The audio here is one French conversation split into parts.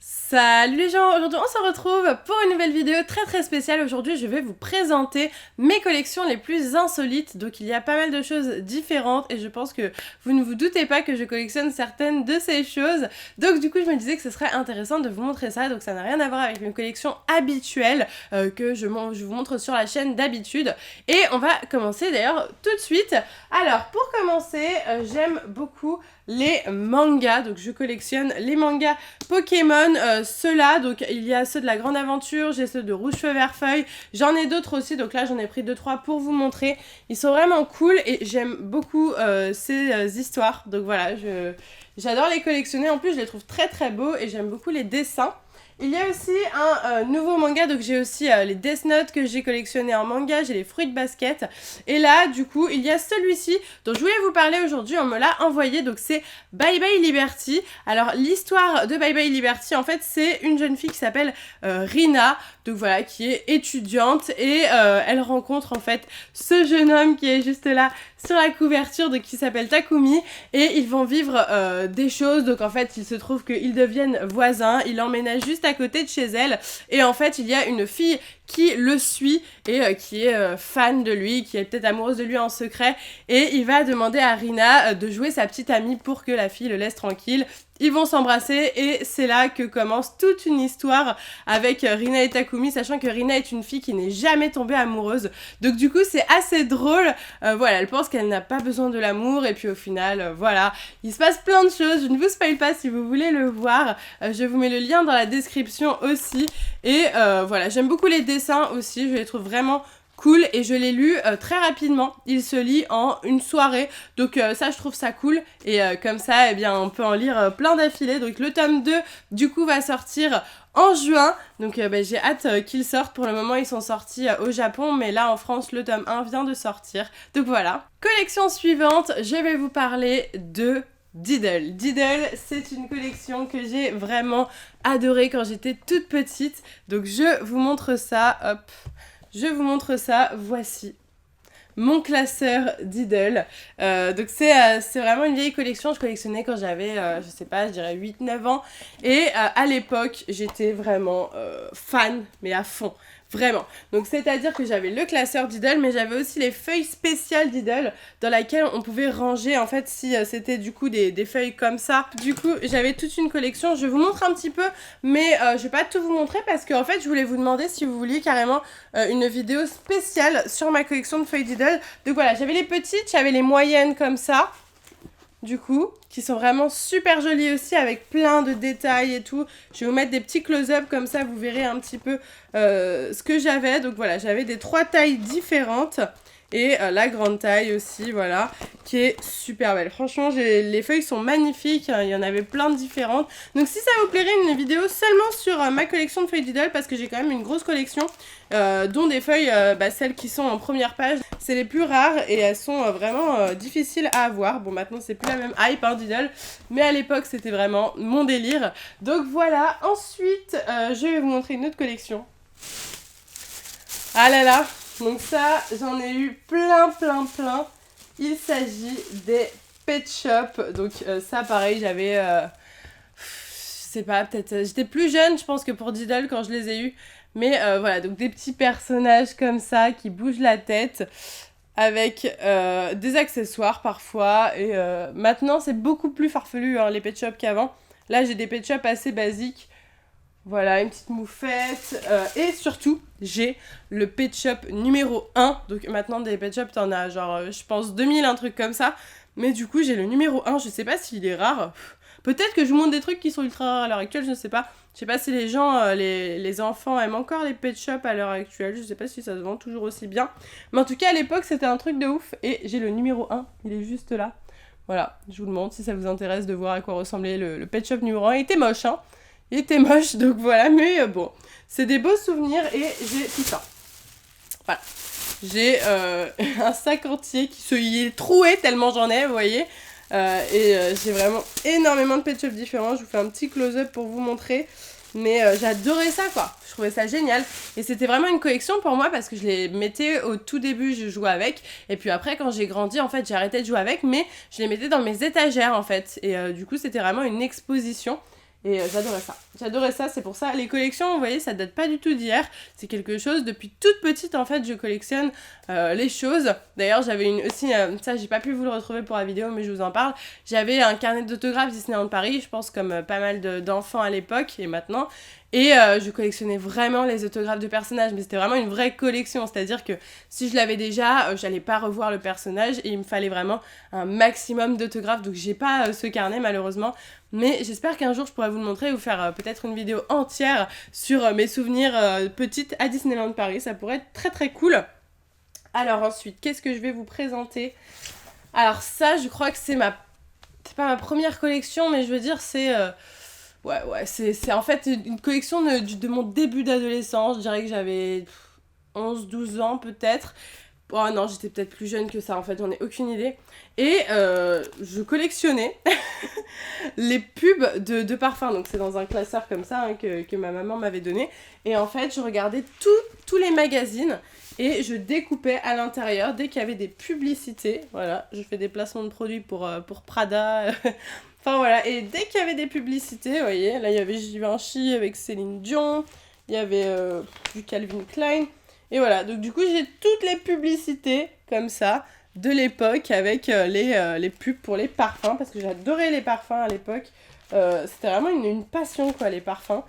Salut les gens, aujourd'hui on se retrouve pour une nouvelle vidéo très spéciale. Aujourd'hui je vais vous présenter mes collections les plus insolites. Donc il y a pas mal de choses différentes et je pense que vous ne vous doutez pas que je collectionne certaines de ces choses. Donc du coup je me disais que ce serait intéressant de vous montrer ça. Donc ça n'a rien à voir avec une collection habituelle que je vous montre sur la chaîne d'habitude. Et on va commencer d'ailleurs tout de suite. Alors pour commencer, j'aime beaucoup les mangas. Donc je collectionne les mangas Pokémon, ceux-là, donc il y a ceux de la Grande Aventure, j'ai ceux de Rouge Feu Vert Feuille, j'en ai d'autres aussi, donc là j'en ai pris 2-3 pour vous montrer. Ils sont vraiment cool et j'aime beaucoup ces histoires, donc voilà, j'adore les collectionner, en plus je les trouve très beaux et j'aime beaucoup les dessins. Il y a aussi un nouveau manga, donc j'ai aussi les Death Note que j'ai collectionné en manga, j'ai les Fruits Basket. Et là, du coup, il y a celui-ci dont je voulais vous parler aujourd'hui, on me l'a envoyé, donc c'est Bye Bye Liberty. Alors l'histoire de Bye Bye Liberty, en fait, c'est une jeune fille qui s'appelle Rina, donc voilà, qui est étudiante et elle rencontre en fait ce jeune homme qui est juste là sur la couverture, donc qui s'appelle Takumi, et ils vont vivre des choses. Donc en fait il se trouve qu'ils deviennent voisins, il emménage juste à côté de chez elle et en fait il y a une fille qui le suit et qui est fan de lui, qui est peut-être amoureuse de lui en secret, et il va demander à Rina de jouer sa petite amie pour que la fille le laisse tranquille. Ils vont s'embrasser et c'est là que commence toute une histoire avec Rina et Takumi, sachant que Rina est une fille qui n'est jamais tombée amoureuse. Donc du coup c'est assez drôle, voilà, elle pense qu'elle n'a pas besoin de l'amour et puis au final, voilà, il se passe plein de choses. Je ne vous spoil pas si vous voulez le voir, je vous mets le lien dans la description aussi. Et voilà, j'aime beaucoup les dessins aussi, je les trouve vraiment cool et je l'ai lu très rapidement, il se lit en une soirée, donc ça je trouve ça cool et comme ça eh bien on peut en lire plein d'affilés. Donc le tome 2 du coup va sortir en juin, donc j'ai hâte qu'il sorte. Pour le moment ils sont sortis au Japon, mais là en France le tome 1 vient de sortir, donc voilà. Collection suivante, je vais vous parler de Diddle. Diddle, c'est une collection que j'ai vraiment adorée quand j'étais toute petite, donc je vous montre ça, hop. Je vous montre ça, voici mon classeur Diddle. Donc c'est vraiment une vieille collection, je collectionnais quand j'avais, je sais pas, je dirais 8-9 ans. Et à l'époque, j'étais vraiment fan, mais à fond. Vraiment. Donc c'est-à-dire que j'avais le classeur Diddle, mais j'avais aussi les feuilles spéciales Diddle, dans laquelle on pouvait ranger, en fait, si c'était du coup des feuilles comme ça. Du coup, j'avais toute une collection. Je vous montre un petit peu, mais je vais pas tout vous montrer parce qu'en fait, je voulais vous demander si vous vouliez carrément une vidéo spéciale sur ma collection de feuilles Diddle. Donc voilà, j'avais les petites, j'avais les moyennes comme ça. Du coup, qui sont vraiment super jolies aussi, avec plein de détails et tout. Je vais vous mettre des petits close-up, comme ça vous verrez un petit peu ce que j'avais. Donc voilà, j'avais des 3 tailles différentes. Et la grande taille aussi, voilà, qui est super belle. Franchement, les feuilles sont magnifiques, hein, il y en avait plein de différentes. Donc si ça vous plairait, une vidéo seulement sur ma collection de feuilles Diddle, parce que j'ai quand même une grosse collection, dont des feuilles, celles qui sont en première page, c'est les plus rares et elles sont vraiment difficiles à avoir. Bon, maintenant c'est plus la même hype, hein, Diddle, mais à l'époque c'était vraiment mon délire. Donc voilà, ensuite je vais vous montrer une autre collection. Ah là là, donc ça, j'en ai eu plein. Il s'agit des Pet Shop. Donc ça, pareil, j'avais... je sais pas, peut-être... j'étais plus jeune, je pense, que pour Diddle quand je les ai eus. Mais voilà, donc des petits personnages comme ça qui bougent la tête avec des accessoires parfois. Et maintenant, c'est beaucoup plus farfelu, hein, les Pet Shop qu'avant. Là, j'ai des Pet Shop assez basiques. Voilà, une petite moufette. Et surtout, j'ai le Pet Shop numéro 1. Donc maintenant, des Pet Shop, t'en as genre, je pense, 2000, un truc comme ça. Mais du coup, j'ai le numéro 1. Je sais pas s'il est rare. Peut-être que je vous montre des trucs qui sont ultra rares à l'heure actuelle, je ne sais pas. Je sais pas si les gens, les enfants aiment encore les Pet Shop à l'heure actuelle. Je sais pas si ça se vend toujours aussi bien. Mais en tout cas, à l'époque, c'était un truc de ouf. Et j'ai le numéro 1. Il est juste là. Voilà, je vous le montre si ça vous intéresse de voir à quoi ressemblait le Pet Shop numéro 1. Il était moche, hein. Il était moche, donc voilà, mais bon, c'est des beaux souvenirs et j'ai tout ça. Voilà, j'ai un sac entier il est troué tellement j'en ai, vous voyez. J'ai vraiment énormément de Pet Shop différents. Je vous fais un petit close-up pour vous montrer. Mais j'adorais ça, quoi. Je trouvais ça génial. Et c'était vraiment une collection pour moi parce que je les mettais au tout début, je jouais avec. Et puis après, quand j'ai grandi, en fait, j'ai arrêté de jouer avec. Mais je les mettais dans mes étagères, en fait. Et du coup, c'était vraiment une exposition. Et j'adorais ça. J'adorais ça, c'est pour ça. Les collections, vous voyez, ça date pas du tout d'hier. C'est quelque chose, depuis toute petite, en fait, je collectionne les choses. D'ailleurs, j'avais aussi, ça, j'ai pas pu vous le retrouver pour la vidéo, mais je vous en parle. J'avais un carnet d'autographes Disneyland Paris, je pense comme pas mal d'enfants à l'époque et maintenant. Et je collectionnais vraiment les autographes de personnages, mais c'était vraiment une vraie collection, c'est-à-dire que si je l'avais déjà, j'allais pas revoir le personnage et il me fallait vraiment un maximum d'autographes, donc j'ai pas ce carnet malheureusement, mais j'espère qu'un jour je pourrai vous le montrer, vous faire peut-être une vidéo entière sur mes souvenirs petites à Disneyland Paris, ça pourrait être très très cool. Alors ensuite, qu'est-ce que je vais vous présenter? Alors ça, je crois que c'est pas ma première collection, mais je veux dire c'est... Ouais, c'est en fait une collection de mon début d'adolescence. Je dirais que j'avais 11-12 ans peut-être. Oh non, j'étais peut-être plus jeune que ça, en fait, j'en ai aucune idée. Et je collectionnais les pubs de parfums. Donc c'est dans un classeur comme ça que ma maman m'avait donné. Et en fait, je regardais tous les magazines et je découpais à l'intérieur dès qu'il y avait des publicités. Voilà, je fais des placements de produits pour Prada. Enfin voilà, et dès qu'il y avait des publicités, vous voyez, là il y avait Givenchy avec Céline Dion, il y avait du Calvin Klein, et voilà, donc du coup j'ai toutes les publicités comme ça de l'époque avec les pubs pour les parfums, parce que j'adorais les parfums à l'époque, c'était vraiment une passion quoi, les parfums.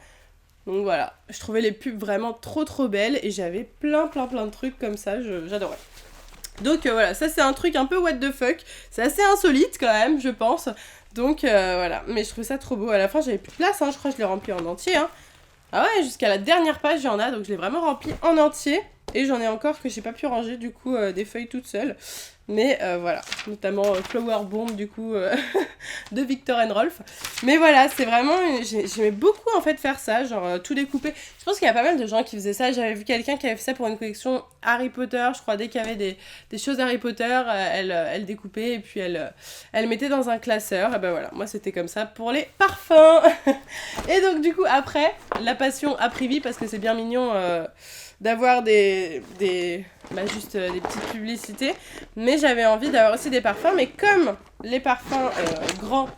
Donc voilà, je trouvais les pubs vraiment trop belles et j'avais plein de trucs comme ça, j'adorais. Donc voilà, ça c'est un truc un peu what the fuck, c'est assez insolite quand même, je pense. Donc voilà, mais je trouve ça trop beau. À la fin, j'avais plus de place, hein. Je crois que je l'ai rempli en entier. Hein. Ah ouais, jusqu'à la dernière page, il y en a, donc je l'ai vraiment rempli en entier. Et j'en ai encore que j'ai pas pu ranger, du coup, des feuilles toutes seules. Mais voilà, notamment Flower Bomb, du coup, de Viktor & Rolf. Mais voilà, c'est vraiment... J'aimais beaucoup, en fait, faire ça, genre tout découper. Je pense qu'il y a pas mal de gens qui faisaient ça. J'avais vu quelqu'un qui avait fait ça pour une collection Harry Potter. Je crois, dès qu'il y avait des choses Harry Potter, elle découpait et puis elle mettait dans un classeur. Et ben voilà, moi, c'était comme ça pour les parfums. Et donc, du coup, après, la passion a pris vie parce que c'est bien mignon... d'avoir juste des petites publicités, mais j'avais envie d'avoir aussi des parfums, mais comme les parfums grands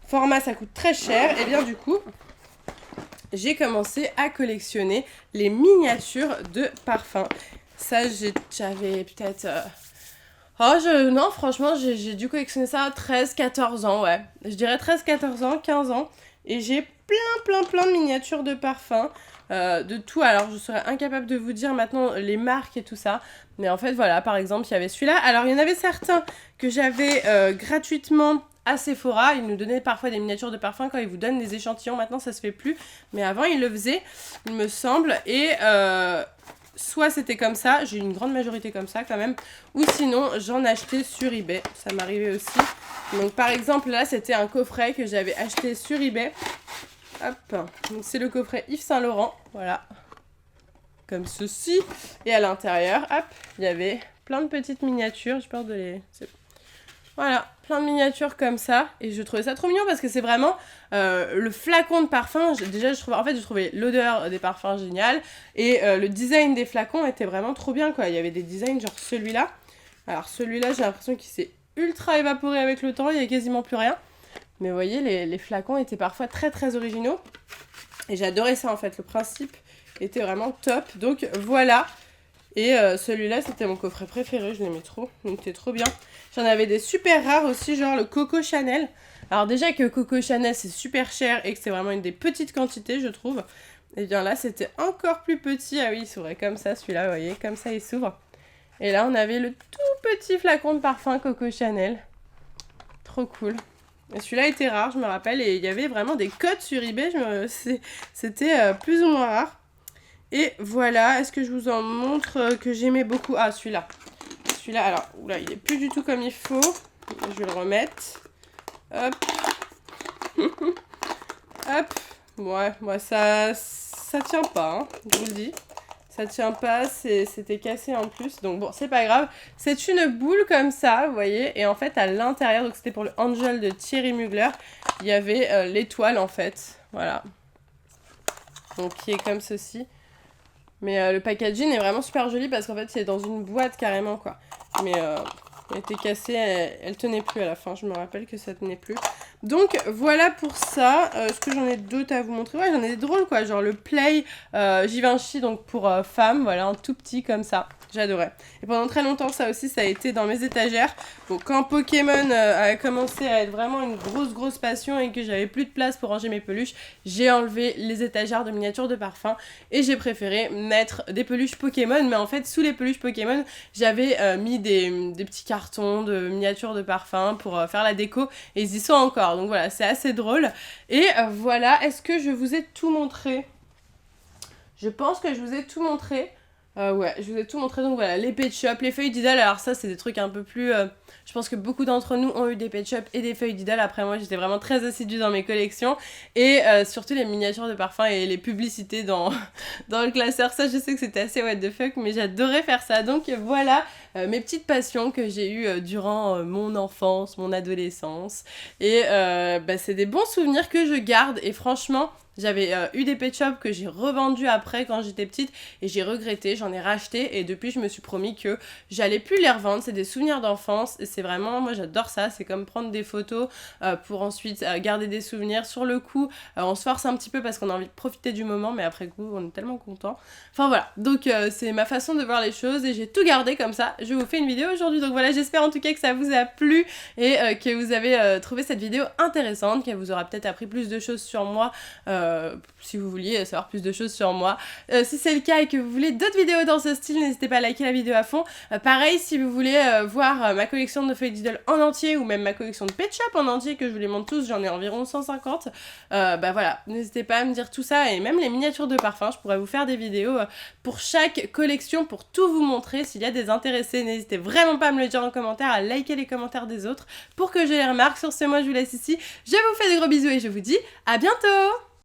format ça coûte très cher, et bien du coup j'ai commencé à collectionner les miniatures de parfums. Ça j'avais peut-être non franchement j'ai dû collectionner ça à 13-14 ans, ouais, je dirais 13-14 ans, 15 ans, et j'ai plein de miniatures de parfums. De tout, alors je serais incapable de vous dire maintenant les marques et tout ça, mais en fait voilà, par exemple il y avait celui-là, alors il y en avait certains que j'avais gratuitement à Sephora, ils nous donnaient parfois des miniatures de parfums quand ils vous donnent des échantillons, maintenant ça se fait plus, mais avant ils le faisaient, il me semble, et soit c'était comme ça, j'ai une grande majorité comme ça quand même, ou sinon j'en achetais sur eBay, ça m'arrivait aussi, donc par exemple là c'était un coffret que j'avais acheté sur eBay. Hop, donc c'est le coffret Yves Saint Laurent, voilà, comme ceci, et à l'intérieur, hop, il y avait plein de petites miniatures, j'ai peur de les... Voilà, plein de miniatures comme ça, et je trouvais ça trop mignon parce que c'est vraiment le flacon de parfum, je trouvais l'odeur des parfums géniale, et le design des flacons était vraiment trop bien, quoi, il y avait des designs genre celui-là, alors celui-là j'ai l'impression qu'il s'est ultra évaporé avec le temps, il n'y a quasiment plus rien. Mais vous voyez, les flacons étaient parfois très originaux. Et j'adorais ça en fait, le principe était vraiment top. Donc voilà. Et celui-là, c'était mon coffret préféré, je l'aimais trop. Donc c'était trop bien. J'en avais des super rares aussi, genre le Coco Chanel. Alors déjà que Coco Chanel, c'est super cher et que c'est vraiment une des petites quantités, je trouve. Et bien là, c'était encore plus petit. Ah oui, il s'ouvrait comme ça, celui-là, vous voyez, comme ça il s'ouvre. Et là, on avait le tout petit flacon de parfum Coco Chanel. Trop cool. Et celui-là était rare, je me rappelle, et il y avait vraiment des codes sur eBay, c'était plus ou moins rare. Et voilà, est-ce que je vous en montre que j'aimais beaucoup? Ah, celui-là. Celui-là, alors, oula, il est plus du tout comme il faut. Je vais le remettre. Hop. Hop. Ouais, ça tient pas, hein, je vous le dis. Ça tient pas, c'était cassé en plus, donc bon, c'est pas grave. C'est une boule comme ça, vous voyez, et en fait, à l'intérieur, donc c'était pour le Angel de Thierry Mugler, il y avait l'étoile, en fait, voilà. Donc, qui est comme ceci. Mais le packaging est vraiment super joli, parce qu'en fait, c'est dans une boîte, carrément, quoi. Mais elle était cassée, elle tenait plus à la fin, je me rappelle que ça tenait plus. Donc voilà pour ça. Est-ce que j'en ai d'autres à vous montrer? Ouais, j'en ai des drôles quoi, genre le Play Givenchy, donc pour femmes, voilà, un tout petit comme ça. J'adorais. Et pendant très longtemps, ça aussi, ça a été dans mes étagères. Bon, quand Pokémon a commencé à être vraiment une grosse passion et que j'avais plus de place pour ranger mes peluches, j'ai enlevé les étagères de miniatures de parfum et j'ai préféré mettre des peluches Pokémon. Mais en fait, sous les peluches Pokémon, j'avais mis des petits cartons de miniatures de parfum pour faire la déco et ils y sont encore. Donc voilà, c'est assez drôle. Et voilà, est-ce que je vous ai tout montré? Je pense que je vous ai tout montré. Ouais, je vous ai tout montré, donc voilà, les Pet Shop, les feuilles d'Idole, alors ça c'est des trucs un peu plus... je pense que beaucoup d'entre nous ont eu des Pet Shop et des feuilles d'Idole, après moi j'étais vraiment très assidue dans mes collections, et surtout les miniatures de parfum et les publicités dans le classeur, ça je sais que c'était assez what the fuck, mais j'adorais faire ça, donc voilà mes petites passions que j'ai eues durant mon enfance, mon adolescence, et c'est des bons souvenirs que je garde, et franchement... J'avais eu des Pet Shop que j'ai revendus après quand j'étais petite et j'ai regretté, j'en ai racheté et depuis je me suis promis que j'allais plus les revendre, c'est des souvenirs d'enfance et c'est vraiment, moi j'adore ça, c'est comme prendre des photos pour ensuite garder des souvenirs. Sur le coup, on se force un petit peu parce qu'on a envie de profiter du moment mais après coup on est tellement content. Enfin voilà, donc c'est ma façon de voir les choses et j'ai tout gardé comme ça, je vous fais une vidéo aujourd'hui, donc voilà, j'espère en tout cas que ça vous a plu et que vous avez trouvé cette vidéo intéressante, qu'elle vous aura peut-être appris plus de choses sur moi. Si vous vouliez savoir plus de choses sur moi. Si c'est le cas et que vous voulez d'autres vidéos dans ce style, n'hésitez pas à liker la vidéo à fond. Pareil, si vous voulez voir ma collection de feuilles d'Idole en entier ou même ma collection de Pet Shop en entier, que je vous les montre tous, j'en ai environ 150. Voilà, n'hésitez pas à me dire tout ça et même les miniatures de parfum, je pourrais vous faire des vidéos pour chaque collection pour tout vous montrer. S'il y a des intéressés, n'hésitez vraiment pas à me le dire en commentaire, à liker les commentaires des autres pour que je les remarque. Sur ce, moi je vous laisse ici. Je vous fais de gros bisous et je vous dis à bientôt!